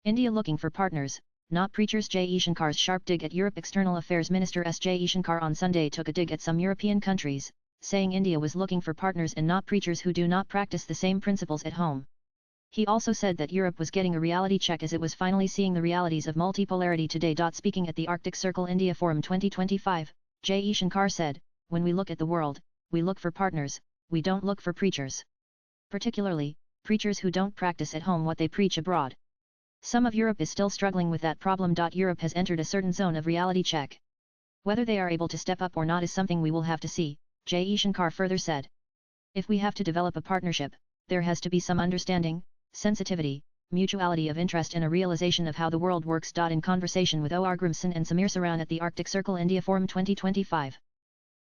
India looking for partners, not preachers. Jaishankar's sharp dig at Europe. External Affairs Minister S. Jaishankar on Sunday took a dig at some European countries, saying India was looking for partners and not preachers who do not practice the same principles at home. He also said that Europe was getting a reality check as it was finally seeing the realities of multipolarity today. Speaking at the Arctic Circle India Forum 2025, Jaishankar said, "When we look at the world, we look for partners, we don't look for preachers. Particularly, preachers who don't practice at home what they preach abroad. Some of Europe is still struggling with that problem. Europe has entered a certain zone of reality check. Whether they are able to step up or not is something we will have to see," Jaishankar further said. "If we have to develop a partnership, there has to be some understanding, sensitivity, mutuality of interest and a realization of how the world works." In conversation with O.R. Grimson and Samir Saran at the Arctic Circle India Forum 2025.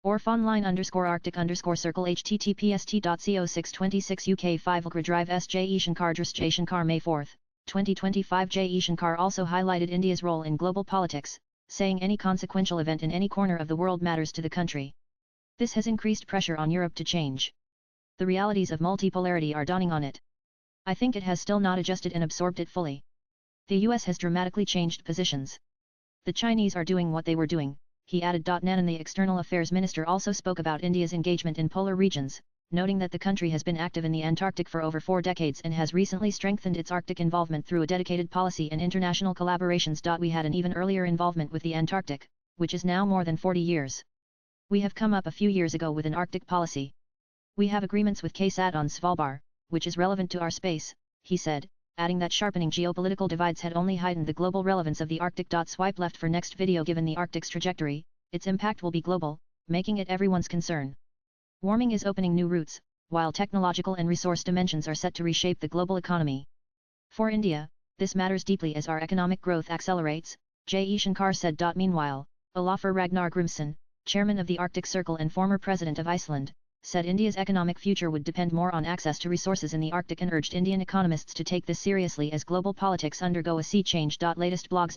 Orf_online_Arctic_Circle https://t.co626 UK 5 Ultra Drive S. Jaishankar Jaishankar May 4, 2025. Jaishankar also highlighted India's role in global politics, saying any consequential event in any corner of the world matters to the country. This has increased pressure on Europe to change. The realities of multipolarity are dawning on it. I think it has still not adjusted and absorbed it fully. The US has dramatically changed positions. The Chinese are doing what they were doing," he added. Nanan, the External Affairs Minister, also spoke about India's engagement in polar regions, noting that the country has been active in the Antarctic for over 4 decades and has recently strengthened its Arctic involvement through a dedicated policy and international collaborations. "We had an even earlier involvement with the Antarctic, which is now more than 40 years. We have come up a few years ago with an Arctic policy. We have agreements with KSAT on Svalbard, which is relevant to our space," he said, adding that sharpening geopolitical divides had only heightened the global relevance of the Arctic. Swipe left for next video. Given the Arctic's trajectory, its impact will be global, making it everyone's concern. Warming is opening new routes, while technological and resource dimensions are set to reshape the global economy. For India, this matters deeply as our economic growth accelerates, Jaishankar said. Meanwhile, Olafur Ragnar Grimsson, chairman of the Arctic Circle and former president of Iceland, said India's economic future would depend more on access to resources in the Arctic and urged Indian economists to take this seriously as global politics undergo a sea change. Latest blogs.